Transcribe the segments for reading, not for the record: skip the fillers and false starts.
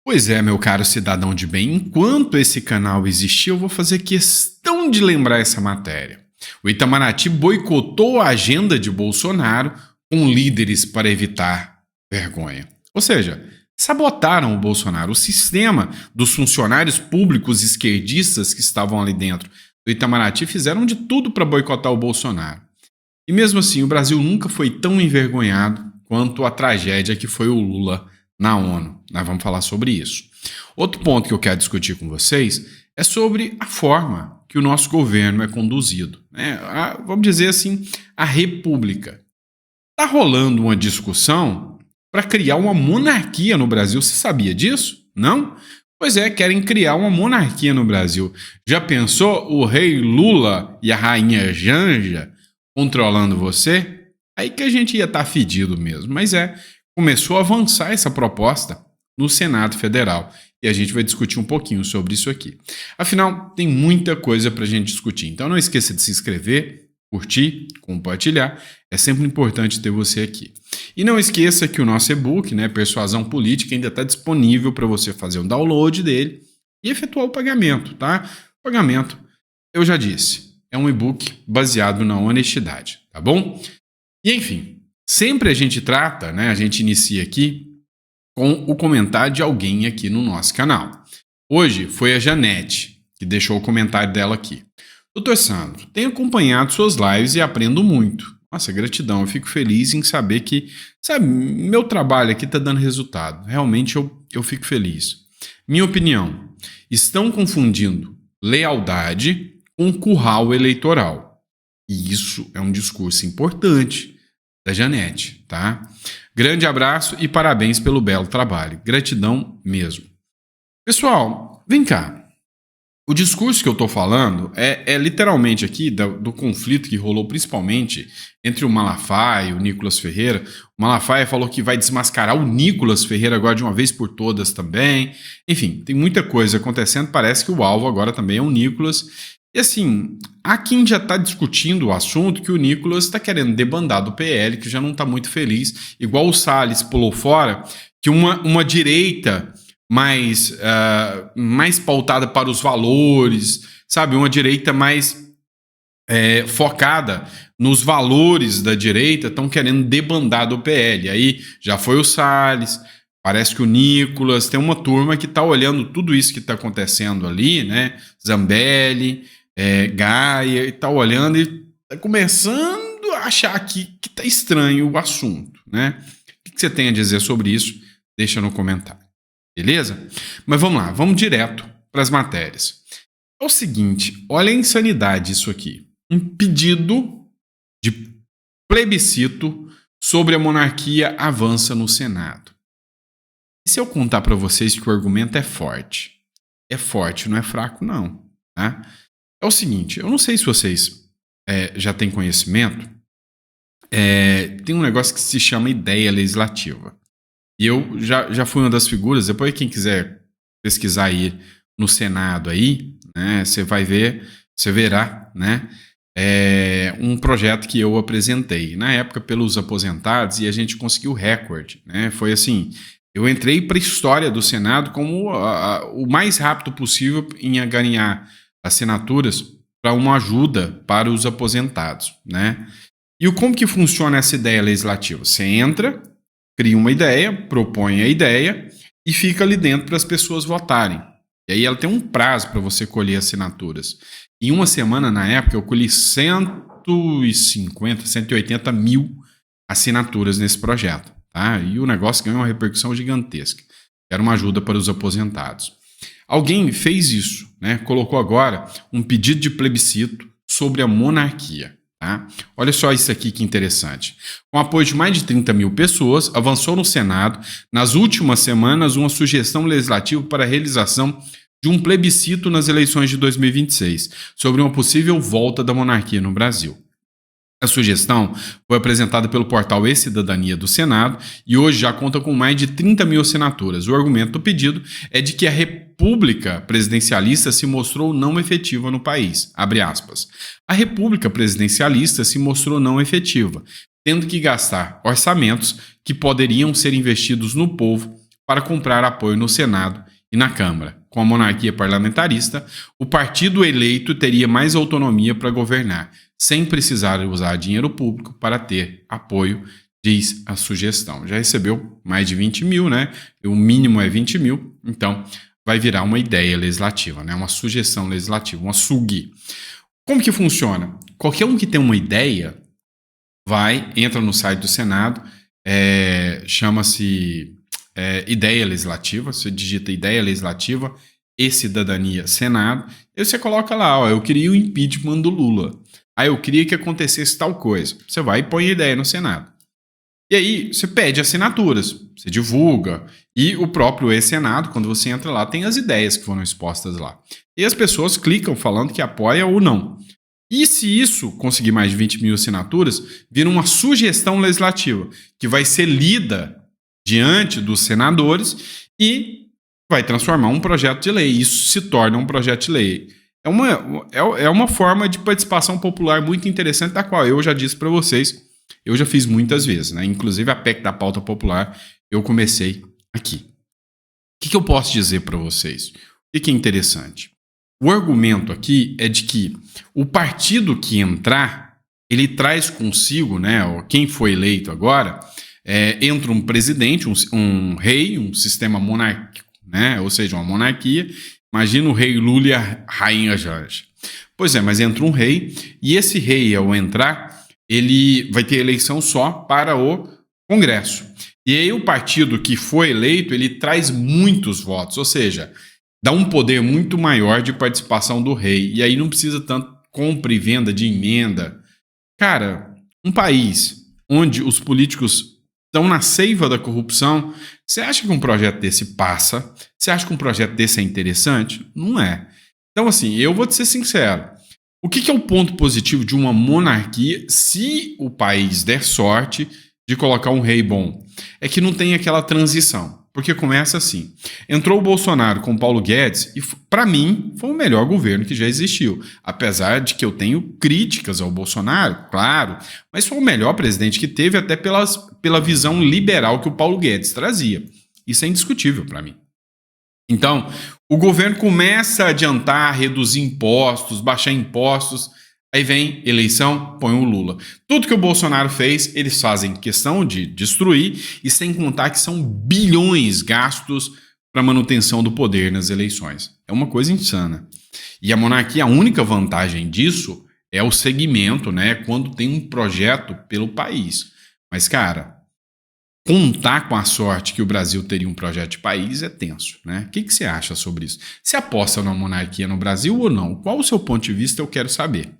Pois é, meu caro cidadão de bem, enquanto esse canal existir, eu vou fazer questão de lembrar essa matéria. O Itamaraty boicotou a agenda de Bolsonaro com líderes para evitar vergonha. Ou seja, sabotaram o Bolsonaro. O sistema dos funcionários públicos esquerdistas que estavam ali dentro do Itamaraty fizeram de tudo para boicotar o Bolsonaro. E mesmo assim, o Brasil nunca foi tão envergonhado quanto a tragédia que foi o Lula na ONU. Nós vamos falar sobre isso. Outro ponto que eu quero discutir com vocês é sobre a forma que o nosso governo é conduzido. Vamos dizer assim, a república. Está rolando uma discussão para criar uma monarquia no Brasil. Você sabia disso? Não? Pois é, querem criar uma monarquia no Brasil. Já pensou o rei Lula e a rainha Janja controlando você? Aí que a gente ia estar fedido mesmo. Mas começou a avançar essa proposta no Senado Federal. E a gente vai discutir um pouquinho sobre isso aqui. Afinal, tem muita coisa para a gente discutir. Então não esqueça de se inscrever, curtir, compartilhar. É sempre importante ter você aqui. E não esqueça que o nosso e-book, Persuasão Política, ainda está disponível para você fazer o download dele e efetuar o pagamento, tá? O pagamento, eu já disse, é um e-book baseado na honestidade, tá bom? E enfim, sempre a gente trata, a gente inicia aqui com o comentário de alguém aqui no nosso canal. Hoje foi a Janete que deixou o comentário dela aqui. Doutor Sandro, tenho acompanhado suas lives e aprendo muito. Nossa, gratidão, eu fico feliz em saber que, meu trabalho aqui está dando resultado. Realmente eu fico feliz. Minha opinião, estão confundindo lealdade com curral eleitoral. E isso é um discurso importante da Janete, tá? Grande abraço e parabéns pelo belo trabalho. Gratidão mesmo. Pessoal, vem cá. O discurso que eu estou falando é literalmente aqui do conflito que rolou principalmente entre o Malafaia e o Nicolas Ferreira. O Malafaia falou que vai desmascarar o Nicolas Ferreira agora de uma vez por todas também. Enfim, tem muita coisa acontecendo. Parece que o alvo agora também é o Nicolas. E assim, há quem já está discutindo o assunto que o Nicolas está querendo debandar do PL, que já não está muito feliz. Igual o Salles pulou fora, que uma direita mais pautada para os valores, uma direita mais focada nos valores da direita, estão querendo debandar do PL. Aí já foi o Salles, parece que o Nicolas, tem uma turma que está olhando tudo isso que está acontecendo ali, Zambelli, Gaia, e está olhando e está começando a achar que está estranho o assunto, O que você tem a dizer sobre isso? Deixa no comentário. Beleza? Mas vamos lá, vamos direto para as matérias. É o seguinte, olha a insanidade isso aqui. Um pedido de plebiscito sobre a monarquia avança no Senado. E se eu contar para vocês que o argumento é forte? É forte, não é fraco não. Tá? É o seguinte, eu não sei se vocês já têm conhecimento, tem um negócio que se chama ideia legislativa. E eu já fui uma das figuras, depois quem quiser pesquisar aí no Senado aí, você vai ver, você verá, um projeto que eu apresentei, na época pelos aposentados, e a gente conseguiu recorde, Foi assim, eu entrei para a história do Senado como o mais rápido possível em ganhar assinaturas para uma ajuda para os aposentados, E como que funciona essa ideia legislativa? Você entra, cria uma ideia, propõe a ideia e fica ali dentro para as pessoas votarem. E aí ela tem um prazo para você colher assinaturas. Em uma semana, na época, eu colhi 150, 180 mil assinaturas nesse projeto. Tá? E o negócio ganhou uma repercussão gigantesca. Era uma ajuda para os aposentados. Alguém fez isso, colocou agora um pedido de plebiscito sobre a monarquia. Tá? Olha só isso aqui que interessante. Com apoio de mais de 30 mil pessoas, avançou no Senado, nas últimas semanas, uma sugestão legislativa para a realização de um plebiscito nas eleições de 2026, sobre uma possível volta da monarquia no Brasil. A sugestão foi apresentada pelo portal E-Cidadania do Senado e hoje já conta com mais de 30 mil assinaturas. O argumento do pedido é de que a República Presidencialista se mostrou não efetiva no país. Abre aspas. A República Presidencialista se mostrou não efetiva, tendo que gastar orçamentos que poderiam ser investidos no povo para comprar apoio no Senado e na Câmara. Com a monarquia parlamentarista, o partido eleito teria mais autonomia para governar, sem precisar usar dinheiro público para ter apoio, diz a sugestão. Já recebeu mais de 20 mil, né? O mínimo é 20 mil, então vai virar uma ideia legislativa, né? Uma sugestão legislativa, uma SUG. Como que funciona? Qualquer um que tem uma ideia entra no site do Senado, chama-se ideia legislativa, você digita ideia legislativa e cidadania Senado, e você coloca lá, ó, eu queria o impeachment do Lula. Aí eu queria que acontecesse tal coisa. Você vai e põe a ideia no Senado. E aí você pede assinaturas, você divulga, e o próprio e-Senado, quando você entra lá, tem as ideias que foram expostas lá. E as pessoas clicam falando que apoia ou não. E se isso conseguir mais de 20 mil assinaturas, vira uma sugestão legislativa, que vai ser lida diante dos senadores e vai transformar um projeto de lei. Isso se torna um projeto de lei. É uma forma de participação popular muito interessante, da qual eu já disse para vocês, eu já fiz muitas vezes, né? Inclusive a PEC da pauta popular, eu comecei aqui. O que eu posso dizer para vocês? O que é interessante? O argumento aqui é de que o partido que entrar, ele traz consigo, né? Quem foi eleito agora, entra um presidente, um rei, um sistema monárquico, né? Ou seja, uma monarquia. Imagina o rei Lula e a rainha Janja. Pois é, mas entra um rei, e esse rei, ao entrar, ele vai ter eleição só para o Congresso. E aí o partido que foi eleito, ele traz muitos votos, ou seja, dá um poder muito maior de participação do rei. E aí não precisa tanto compra e venda de emenda. Cara, um país onde os políticos estão na seiva da corrupção, você acha que um projeto desse passa? Você acha que um projeto desse é interessante? Não é. Então, assim, eu vou te ser sincero. O que é o ponto positivo de uma monarquia se o país der sorte de colocar um rei bom? É que não tem aquela transição. Porque começa assim. Entrou o Bolsonaro com o Paulo Guedes e, para mim, foi o melhor governo que já existiu. Apesar de que eu tenho críticas ao Bolsonaro, claro, mas foi o melhor presidente que teve, até pela visão liberal que o Paulo Guedes trazia. Isso é indiscutível para mim. Então, o governo começa a adiantar, reduzir impostos, baixar impostos. Aí vem eleição, põe o Lula. Tudo que o Bolsonaro fez, eles fazem questão de destruir, e sem contar que são bilhões gastos para manutenção do poder nas eleições. É uma coisa insana. E a monarquia, a única vantagem disso é o segmento, né? Quando tem um projeto pelo país. Mas, cara, contar com a sorte que o Brasil teria um projeto de país é tenso, né? O que você acha sobre isso? Você aposta na monarquia no Brasil ou não? Qual o seu ponto de vista? Eu quero saber.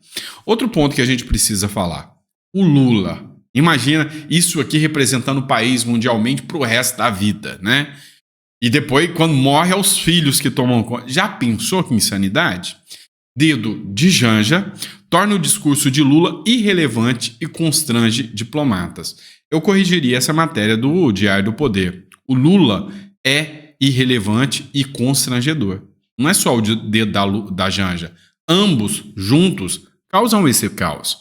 Outro ponto que a gente precisa falar. O Lula. Imagina isso aqui representando o país mundialmente para o resto da vida, né? E depois, quando morre, é os filhos que tomam conta. Já pensou que insanidade? Dedo de Janja torna o discurso de Lula irrelevante e constrange diplomatas. Eu corrigiria essa matéria do Diário do Poder. O Lula é irrelevante e constrangedor. Não é só o dedo da Janja. Ambos, juntos, causam esse caos.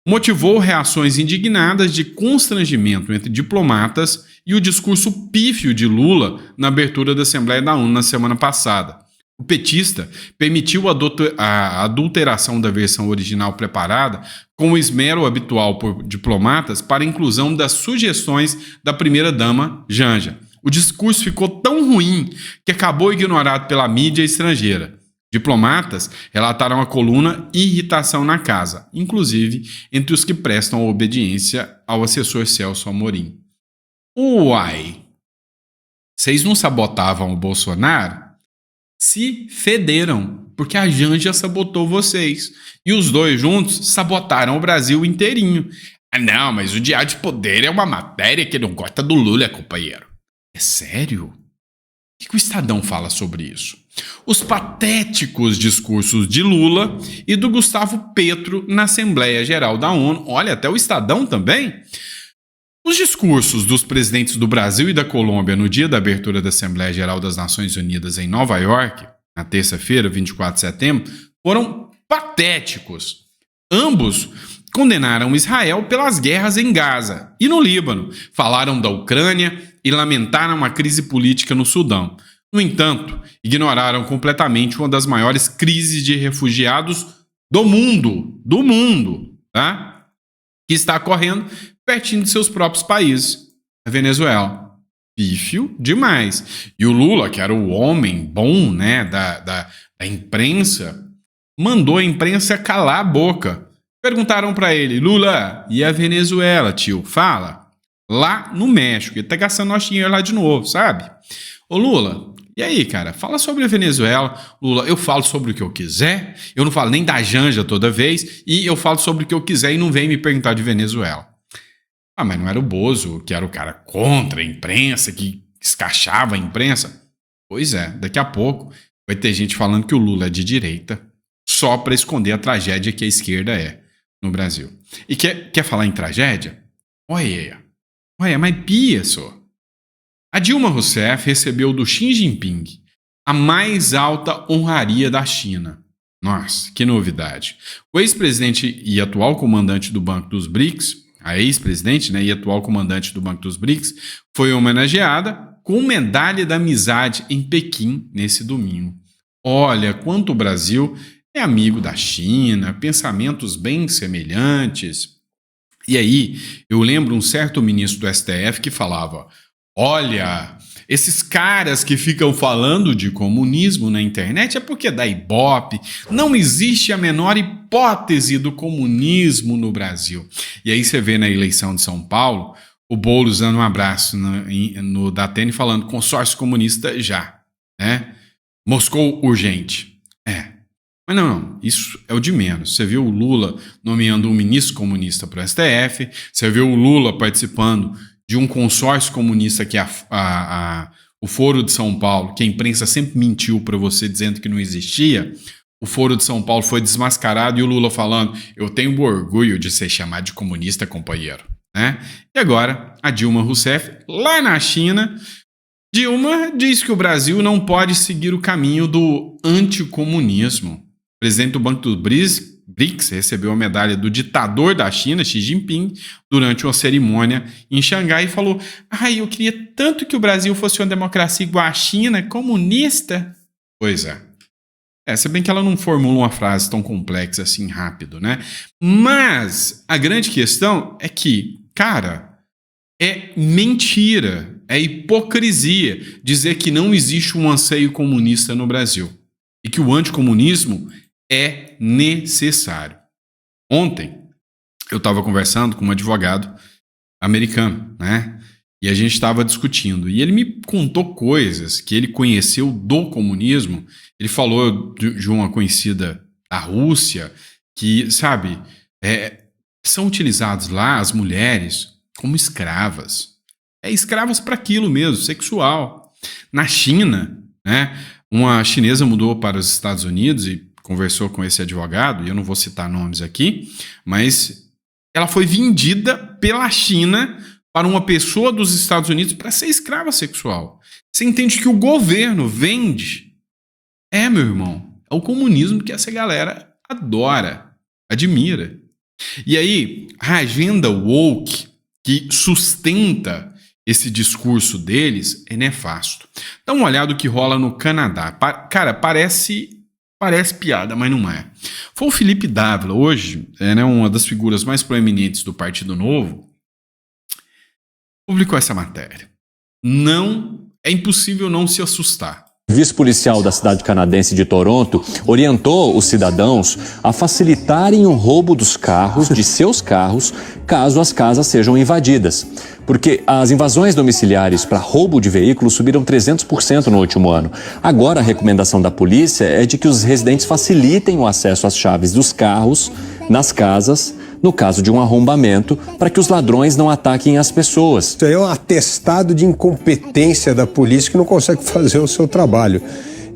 Motivou reações indignadas de constrangimento entre diplomatas e o discurso pífio de Lula na abertura da Assembleia da ONU na semana passada. O petista permitiu a adulteração da versão original preparada com o esmero habitual por diplomatas para a inclusão das sugestões da primeira-dama Janja. O discurso ficou tão ruim que acabou ignorado pela mídia estrangeira. Diplomatas relataram a coluna Irritação na Casa, inclusive entre os que prestam obediência ao assessor Celso Amorim. Uai! Vocês não sabotavam o Bolsonaro? Se federam, porque a Janja sabotou vocês. E os dois juntos sabotaram o Brasil inteirinho. Ah, não, mas o Diário de Poder é uma matéria que não gosta do Lula, companheiro. É sério? O que o Estadão fala sobre isso? Os patéticos discursos de Lula e do Gustavo Petro na Assembleia Geral da ONU. Olha, até o Estadão também. Os discursos dos presidentes do Brasil e da Colômbia no dia da abertura da Assembleia Geral das Nações Unidas em Nova York, na terça-feira, 24 de setembro, foram patéticos. Ambos condenaram Israel pelas guerras em Gaza e no Líbano. Falaram da Ucrânia, e lamentaram uma crise política no Sudão. No entanto, ignoraram completamente uma das maiores crises de refugiados do mundo, tá? Que está ocorrendo pertinho de seus próprios países, a Venezuela. Pífio demais. E o Lula, que era o homem bom, né, da imprensa, mandou a imprensa calar a boca. Perguntaram para ele: Lula, e a Venezuela, tio? Fala. Lá no México. Ele tá gastando nosso dinheiro lá de novo, sabe? Ô Lula, e aí, cara? Fala sobre a Venezuela. Lula, eu falo sobre o que eu quiser. Eu não falo nem da Janja toda vez. E eu falo sobre o que eu quiser e não vem me perguntar de Venezuela. Ah, mas não era o Bozo, que era o cara contra a imprensa, que escachava a imprensa? Pois é, daqui a pouco vai ter gente falando que o Lula é de direita só para esconder a tragédia que a esquerda é no Brasil. E quer falar em tragédia? Olha, mas pia só. A Dilma Rousseff recebeu do Xi Jinping a mais alta honraria da China. Nossa, que novidade. O ex-presidente e atual comandante do Banco dos BRICS, a ex-presidente, né, e atual comandante do Banco dos BRICS, foi homenageada com medalha da amizade em Pequim nesse domingo. Olha quanto o Brasil é amigo da China, pensamentos bem semelhantes. E aí, eu lembro um certo ministro do STF que falava: olha, esses caras que ficam falando de comunismo na internet é porque dá ibope, não existe a menor hipótese do comunismo no Brasil. E aí você vê na eleição de São Paulo, o Boulos dando um abraço no Datena falando consórcio comunista já, né? Moscou urgente. Mas não, isso é o de menos. Você viu o Lula nomeando um ministro comunista para o STF, você viu o Lula participando de um consórcio comunista que é o Foro de São Paulo, que a imprensa sempre mentiu para você dizendo que não existia. O Foro de São Paulo foi desmascarado e o Lula falando: eu tenho orgulho de ser chamado de comunista, companheiro. Né? E agora, a Dilma Rousseff, lá na China, Dilma diz que o Brasil não pode seguir o caminho do anticomunismo. O presidente do Banco dos BRICS recebeu a medalha do ditador da China, Xi Jinping, durante uma cerimônia em Xangai e falou: eu queria tanto que o Brasil fosse uma democracia igual a China, comunista. Pois é. Se bem que ela não formula uma frase tão complexa assim rápido, né? Mas a grande questão é que, cara, é mentira, é hipocrisia dizer que não existe um anseio comunista no Brasil e que o anticomunismo é necessário. Ontem, eu estava conversando com um advogado americano, né? E a gente estava discutindo. E ele me contou coisas que ele conheceu do comunismo. Ele falou de uma conhecida da Rússia que, sabe, são utilizados lá as mulheres como escravas. Escravas para aquilo mesmo, sexual. Na China, né? Uma chinesa mudou para os Estados Unidos e conversou com esse advogado, e eu não vou citar nomes aqui, mas ela foi vendida pela China para uma pessoa dos Estados Unidos para ser escrava sexual. Você entende que o governo vende? Meu irmão, é o comunismo que essa galera adora, admira. E aí, a agenda woke que sustenta esse discurso deles é nefasto. Dá uma olhada no que rola no Canadá. Cara, parece piada, mas não é. Foi o Felipe Dávila, hoje, uma das figuras mais proeminentes do Partido Novo, publicou essa matéria. É impossível não se assustar. O vice-policial da cidade canadense de Toronto orientou os cidadãos a facilitarem o roubo dos carros, de seus carros, caso as casas sejam invadidas. Porque as invasões domiciliares para roubo de veículos subiram 300% no último ano. Agora a recomendação da polícia é de que os residentes facilitem o acesso às chaves dos carros nas casas, no caso de um arrombamento, para que os ladrões não ataquem as pessoas. Isso aí é um atestado de incompetência da polícia que não consegue fazer o seu trabalho.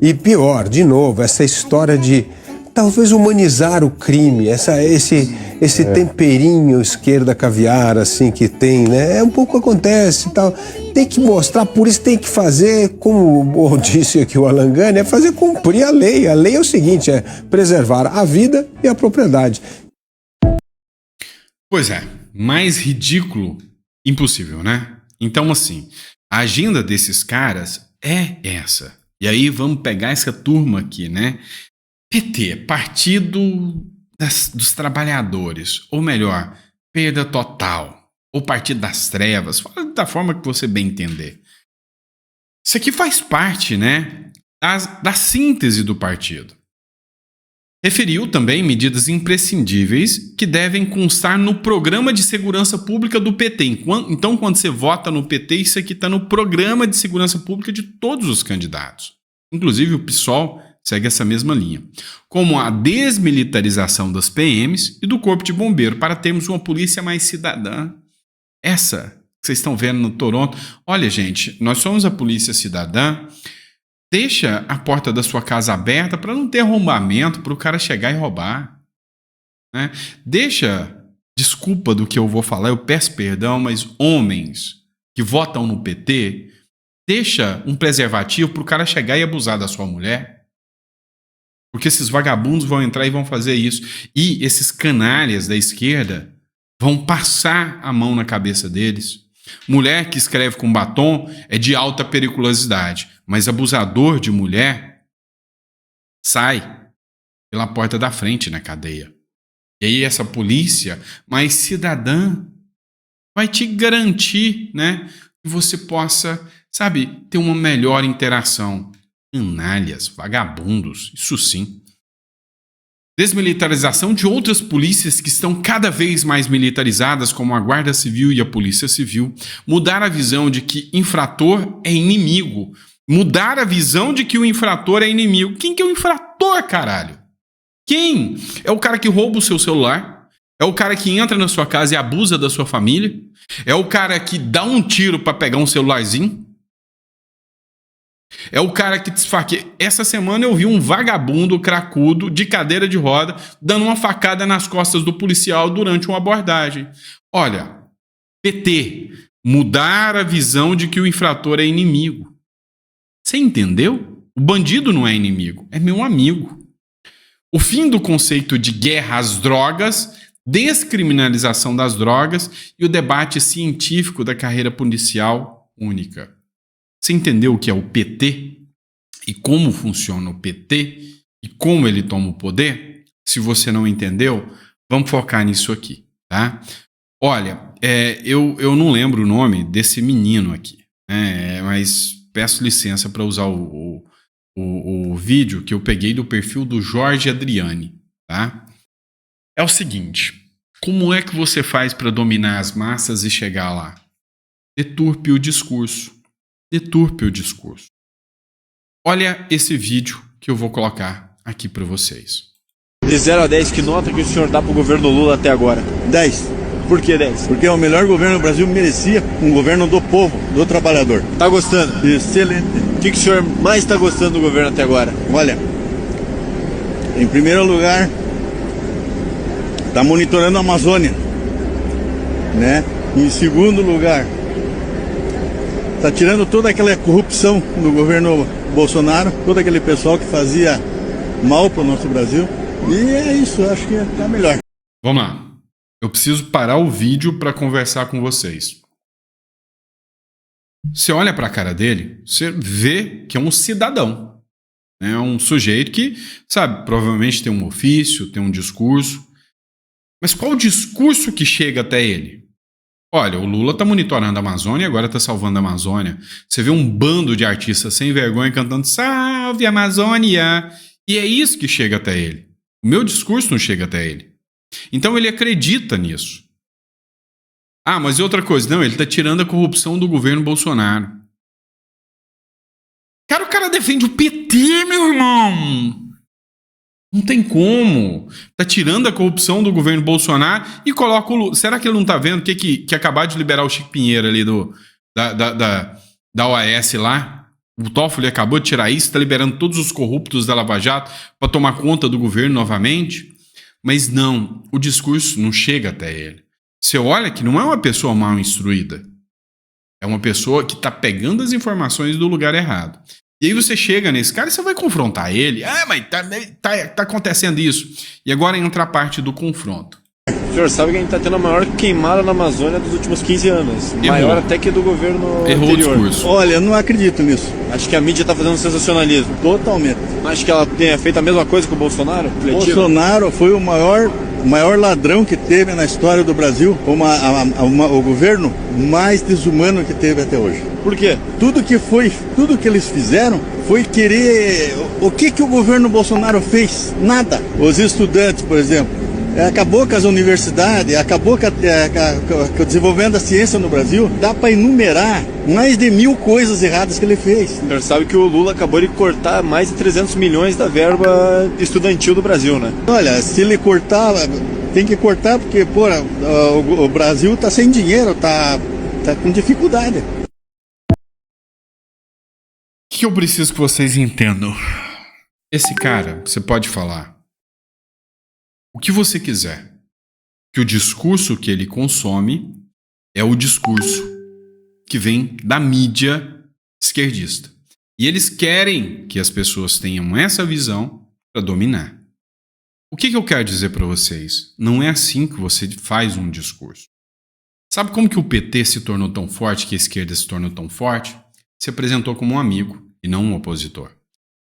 E pior, de novo, essa história de talvez humanizar o crime, esse temperinho esquerda caviar assim que tem, né? Um pouco acontece e tal. Tem que mostrar, por isso tem que fazer, como disse aqui o Alan Gani, é fazer cumprir a lei. A lei é o seguinte, é preservar a vida e a propriedade. Pois é, mais ridículo, impossível, né? Então, assim, A agenda desses caras é essa. E aí vamos pegar essa turma aqui, né? PT, Partido dos Trabalhadores, ou melhor, Perda Total, ou Partido das Trevas, fala da forma que você bem entender. Isso aqui faz parte, né, da síntese do partido. Referiu também medidas imprescindíveis que devem constar no Programa de Segurança Pública do PT. Então, quando você vota no PT, isso aqui está no Programa de Segurança Pública de todos os candidatos. Inclusive, o PSOL segue essa mesma linha. Como a desmilitarização das PMs e do Corpo de Bombeiro, para termos uma polícia mais cidadã. Essa que vocês estão vendo no Toronto. Olha, gente, nós somos a polícia cidadã. Deixa a porta da sua casa aberta para não ter arrombamento, para o cara chegar e roubar. Né? Deixa, desculpa do que eu vou falar, eu peço perdão, mas homens que votam no PT, deixa um preservativo para o cara chegar e abusar da sua mulher. Porque esses vagabundos vão entrar e vão fazer isso. E esses canalhas da esquerda vão passar a mão na cabeça deles. Mulher que escreve com batom é de alta periculosidade, mas abusador de mulher sai pela porta da frente na cadeia. E aí essa polícia mais cidadã vai te garantir, né, que você possa, sabe, ter uma melhor interação. Canalhas, vagabundos, isso sim. Desmilitarização de outras polícias que estão cada vez mais militarizadas, como a Guarda Civil e a Polícia Civil. Mudar a visão de que infrator é inimigo. Mudar a visão de que o infrator é inimigo. Quem que é o infrator, caralho? Quem? É o cara que rouba o seu celular? É o cara que entra na sua casa e abusa da sua família? É o cara que dá um tiro para pegar um celularzinho? É o cara que te esfaqueia. Essa semana eu vi um vagabundo cracudo de cadeira de roda dando uma facada nas costas do policial durante uma abordagem. Olha, PT, mudar a visão de que o infrator é inimigo. Você entendeu? O bandido não é inimigo, é meu amigo. O fim do conceito de guerra às drogas, descriminalização das drogas e o debate científico da carreira policial única. Você entendeu o que é o PT? E como funciona o PT? E como ele toma o poder? Se você não entendeu, vamos focar nisso aqui, tá? Olha, eu não lembro o nome desse menino aqui, mas peço licença para usar o vídeo que eu peguei do perfil do Jorge Adriani, tá? É o seguinte, como é que você faz para dominar as massas e chegar lá? Deturpe o discurso. Deturpe o discurso. Olha esse vídeo que eu vou colocar aqui para vocês. De 0 a 10, que nota que o senhor dá pro governo Lula até agora? 10. Por que 10? Porque é o melhor governo do Brasil, merecia um governo do povo, do trabalhador. Tá gostando? Excelente. O que o senhor mais tá gostando do governo até agora? Olha, em primeiro lugar, tá monitorando a Amazônia, né? Em segundo lugar, tá tirando toda aquela corrupção do governo Bolsonaro, todo aquele pessoal que fazia mal pro nosso Brasil. E é isso, eu acho que tá melhor. Vamos lá. Eu preciso parar o vídeo para conversar com vocês. Você olha para a cara dele, você vê que é um cidadão. É um sujeito que, sabe, provavelmente tem um ofício, tem um discurso. Mas qual o discurso que chega até ele? Olha, o Lula tá monitorando a Amazônia e agora tá salvando a Amazônia. Você vê um bando de artistas sem vergonha cantando "Salve a Amazônia!" E é isso que chega até ele. O meu discurso não chega até ele. Então ele acredita nisso. Ah, mas e outra coisa? Não, ele tá tirando a corrupção do governo Bolsonaro. Cara, o cara defende o PT, meu irmão. Não tem como. Tá tirando a corrupção do governo Bolsonaro e coloca o Lula. Será que ele não tá vendo que acabar de liberar o Chico Pinheiro ali da OAS lá? O Toffoli acabou de tirar isso, tá liberando todos os corruptos da Lava Jato para tomar conta do governo novamente? Mas não, o discurso não chega até ele. Você olha que não é uma pessoa mal instruída. É uma pessoa que tá pegando as informações do lugar errado. E aí você chega nesse cara e você vai confrontar ele. Ah, mas tá acontecendo isso. E agora entra a parte do confronto. O senhor sabe que a gente está tendo a maior queimada na Amazônia dos últimos 15 anos. Maior até que do governo Errou anterior. o discurso. Olha, eu não acredito nisso. Acho que a mídia está fazendo sensacionalismo. Totalmente. Acho que ela tenha feito a mesma coisa que o Bolsonaro? Coletivo? Bolsonaro foi o maior ladrão que teve na história do Brasil, o governo mais desumano que teve até hoje. Por quê? Tudo que eles fizeram foi querer. O que o governo Bolsonaro fez? Nada. Os estudantes, por exemplo, acabou com as universidades, acabou com o desenvolvimento da ciência no Brasil. Dá para enumerar mais de 1000 coisas erradas que ele fez. O senhor sabe que o Lula acabou de cortar mais de 300 milhões da verba estudantil do Brasil, né? Olha, se ele cortar, tem que cortar porque, o Brasil tá sem dinheiro, tá com dificuldade. O que eu preciso que vocês entendam? Esse cara, você pode falar o que você quiser, que o discurso que ele consome é o discurso que vem da mídia esquerdista. E eles querem que as pessoas tenham essa visão para dominar. O que eu quero dizer para vocês? Não é assim que você faz um discurso. Sabe como que o PT se tornou tão forte, que a esquerda se tornou tão forte? Se apresentou como um amigo e não um opositor.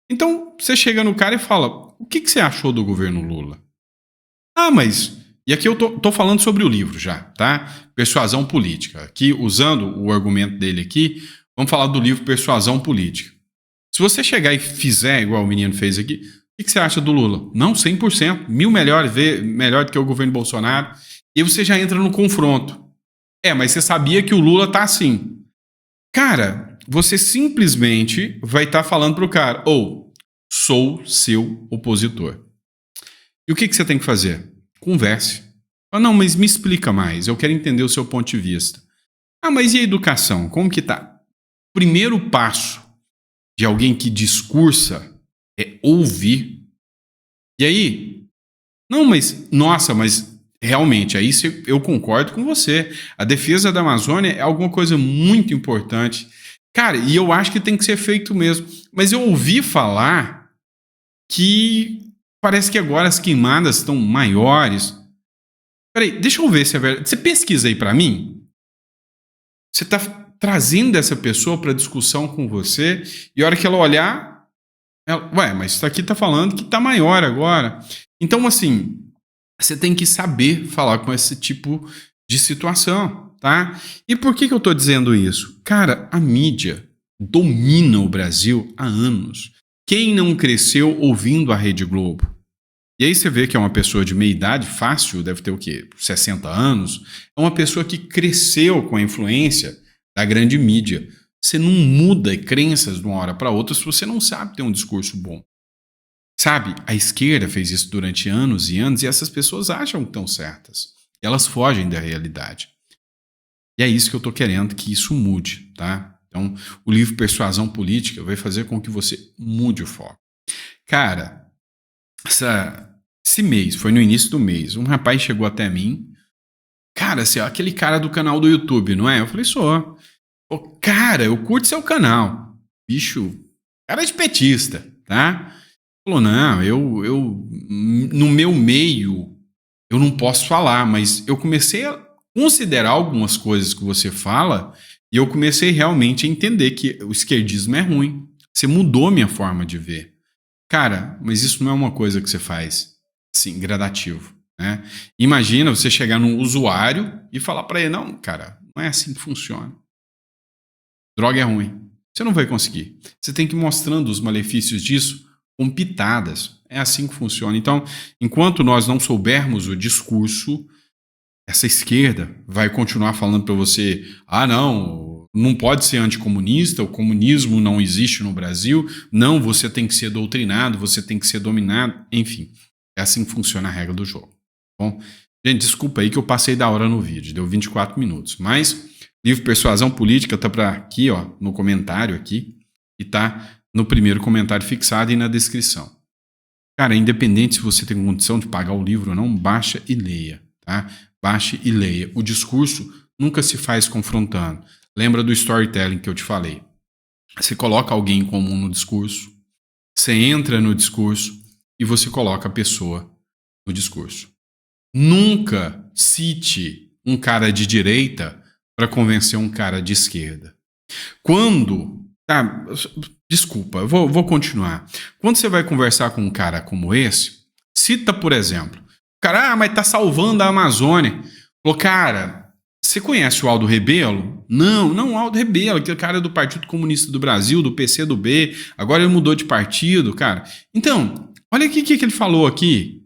Então, você chega no cara e fala, o que você achou do governo Lula? Ah, mas... E aqui eu tô falando sobre o livro já, tá? Persuasão Política. Aqui, usando o argumento dele aqui, vamos falar do livro Persuasão Política. Se você chegar e fizer igual o menino fez aqui, o que você acha do Lula? Não, 100%. 1000 melhor do que o governo Bolsonaro. E você já entra no confronto. Mas você sabia que o Lula tá assim. Cara, você simplesmente vai estar falando pro cara, sou seu opositor. E o que você tem que fazer? Converse. Não, mas me explica mais, eu quero entender o seu ponto de vista. Mas e a educação? Como que tá? Primeiro passo de alguém que discursa é ouvir. E aí? Não, mas realmente, aí eu concordo com você. A defesa da Amazônia é alguma coisa muito importante. Cara, e eu acho que tem que ser feito mesmo. Mas eu ouvi falar que parece que agora as queimadas estão maiores. Peraí, deixa eu ver se é verdade. Você pesquisa aí pra mim? Você tá trazendo essa pessoa pra discussão com você e a hora que ela olhar, mas isso aqui tá falando que tá maior agora. Então, assim, você tem que saber falar com esse tipo de situação, tá? E por que eu tô dizendo isso? Cara, a mídia domina o Brasil há anos. Quem não cresceu ouvindo a Rede Globo? E aí você vê que é uma pessoa de meia idade, fácil, deve ter o quê? 60 anos. É uma pessoa que cresceu com a influência da grande mídia. Você não muda crenças de uma hora para outra se você não sabe ter um discurso bom. Sabe, a esquerda fez isso durante anos e anos e essas pessoas acham que estão certas. Elas fogem da realidade. E é isso que eu estou querendo que isso mude, tá? Então, o livro Persuasão Política vai fazer com que você mude o foco. Cara, esse mês, foi no início do mês, um rapaz chegou até mim. Cara, assim, aquele cara do canal do YouTube, não é? Eu falei, sou. Cara, eu curto seu canal. Bicho, cara de petista, tá? Falou, não, eu no meu meio, eu não posso falar, mas eu comecei a considerar algumas coisas que você fala e eu comecei realmente a entender que o esquerdismo é ruim. Você mudou a minha forma de ver. Cara, mas isso não é uma coisa que você faz, assim, gradativo, né? Imagina você chegar num usuário e falar pra ele, não, cara, não é assim que funciona. Droga é ruim. Você não vai conseguir. Você tem que ir mostrando os malefícios disso com pitadas. É assim que funciona. Então, enquanto nós não soubermos o discurso, essa esquerda vai continuar falando para você, não pode ser anticomunista, o comunismo não existe no Brasil, não, você tem que ser doutrinado, você tem que ser dominado, enfim. É assim que funciona a regra do jogo. Bom, gente, desculpa aí que eu passei da hora no vídeo, deu 24 minutos, mas livro Persuasão Política tá para aqui, ó, no comentário aqui, e tá no primeiro comentário fixado e na descrição. Cara, independente se você tem condição de pagar o livro ou não, baixa e leia, tá? Baixe e leia. O discurso nunca se faz confrontando. Lembra do storytelling que eu te falei. Você coloca alguém em comum no discurso, você entra no discurso e você coloca a pessoa no discurso. Nunca cite um cara de direita para convencer um cara de esquerda. Desculpa, eu vou continuar. Quando você vai conversar com um cara como esse, cita, por exemplo, o cara, mas tá salvando a Amazônia. Falou, cara, você conhece o Aldo Rebelo? Não, o Aldo Rebelo, aquele cara do Partido Comunista do Brasil, do PCdoB, agora ele mudou de partido, cara. Então, olha aqui o que ele falou aqui.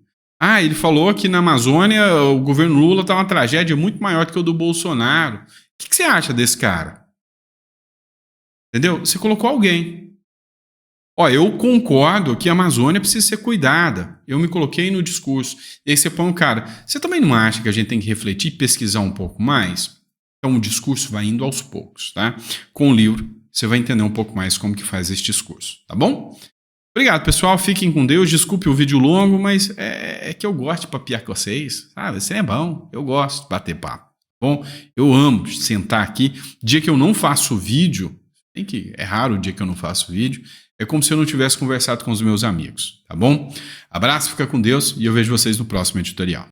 Ele falou que na Amazônia o governo Lula tá uma tragédia muito maior do que o do Bolsonaro. O que você acha desse cara? Entendeu? Você colocou alguém. Eu concordo que a Amazônia precisa ser cuidada. Eu me coloquei no discurso. E aí você põe um cara. Você também não acha que a gente tem que refletir e pesquisar um pouco mais? Então o discurso vai indo aos poucos, tá? Com o livro, você vai entender um pouco mais como que faz esse discurso, tá bom? Obrigado, pessoal. Fiquem com Deus. Desculpe o vídeo longo, mas é que eu gosto de papiar com vocês, sabe? Isso é bom. Eu gosto de bater papo, tá bom? Eu amo sentar aqui. Dia que eu não faço vídeo, é raro o dia que eu não faço vídeo, é como se eu não tivesse conversado com os meus amigos, tá bom? Abraço, fica com Deus e eu vejo vocês no próximo editorial.